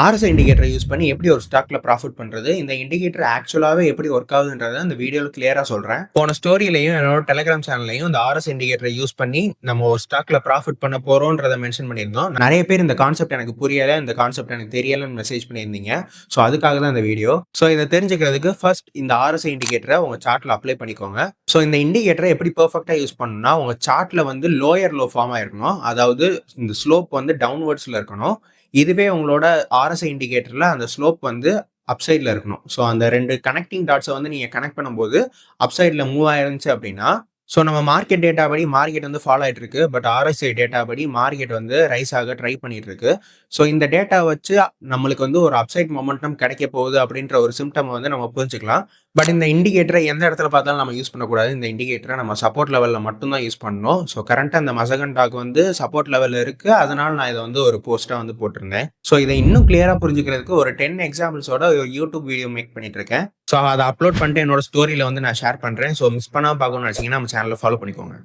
RSI இண்டிகேட்டரை use பண்ணி எப்படி ஒரு ஸ்டாக்ல ப்ராஃபிட் பண்றது, இந்த இண்டிகேட்டர் ஆக்சுவலாவே எப்படி ஒர்க் ஆகுதுன்றத இந்த வீடியோல கிளியரா சொல்றேன். போன ஸ்டோரியிலயும் என்னோட டெலிகிராம் சேனல்லையும் இந்த ஆர்எஸ்ஐ இண்டிகேட்டரை யூஸ் பண்ணி நம்ம ஒரு ஸ்டாக்ல ப்ராஃபிட் பண்ண போறோம்ன்றத மென்ஷன் பண்ணியிருந்தோம். நிறைய பேர் இந்த கான்செப்ட் எனக்கு புரியல, இந்த கான்செப்ட் எனக்கு தெரியலன்னு மெசேஜ் பண்ணியிருந்தீங்க. ஸோ அதுக்காக தான் இந்த வீடியோ. ஸோ இதை தெரிஞ்சுக்கிறதுக்கு ஃபர்ஸ்ட் இந்த ஆர்எஸ்ஐ இண்டிகேட்டரை உங்க சார்ட்ல அப்ளை பண்ணிக்கோங்க. ஸோ இந்த இண்டிகேட்டரை எப்படி பெர்ஃபெக்ட்டா யூஸ் பண்ணணும்னா, உங்க சார்ட்ல வந்து லோயர் லோ ஃபார்ம் ஆயிருக்கணும். அதாவது இந்த ஸ்லோப் வந்து டவுன்வர்ட்ஸ்ல இருக்கணும். இதுவே உங்களோட ஆர்எஸ்ஐ இண்டிகேட்டர்ல அந்த ஸ்லோப் வந்து அப்சைட்ல இருக்கணும். ஸோ அந்த 2 கனெக்டிங் டாட்ஸை வந்து நீங்க கனெக்ட் பண்ணும்போது அப்சைட்ல மூவ் ஆயிருந்துச்சு அப்படின்னா, ஸோ நம்ம மார்க்கெட் டேட்டா படி மார்க்கெட் வந்து ஃபாலோ ஆயிட்டு இருக்கு. பட் ஆர்எஸ்ஐ டேட்டா படி மார்க்கெட் வந்து ரைஸ் ஆக ட்ரை பண்ணிட்டு இருக்கு. ஸோ இந்த டேட்டா வச்சு நம்மளுக்கு வந்து ஒரு அப்சைட் மொமெண்டம் கிடைக்க போகுது அப்படின்ற ஒரு சிம்டம் வந்து நம்ம புரிஞ்சுக்கலாம். பட் இந்த இண்டிகேட்டரை எந்த இடத்துல பார்த்தாலும் நம்ம யூஸ் பண்ணக்கூடாது. இந்த இண்டிகேட்டரை நம்ம சப்போர்ட் லெவலில் மட்டும்தான் யூஸ் பண்ணணும். ஸோ கரண்ட்டாக அந்த மசகன் டாக் வந்து சப்போர்ட் லெவலில் இருக்கு. அதனால நான் இதை வந்து ஒரு போஸ்ட்டாக வந்து போட்டிருந்தேன். ஸோ இதை இன்னும் கிளியராக புரிஞ்சுக்கிறதுக்கு ஒரு 10 எக்ஸாம்பிள்ஸோட ஒரு யூடியூப் வீடியோ மேக் பண்ணிட்டு இருக்கேன். ஸோ அதை அப்லோட் பண்ணிட்டு என்னோட ஸ்டோரியில் வந்து நான் ஷேர் பண்ணுறேன். ஸோ மிஸ் பண்ணாமல் பார்க்கணும்னு நினச்சிங்கன்னா நம்ம சேனலை ஃபாலோ பண்ணிக்கோங்க.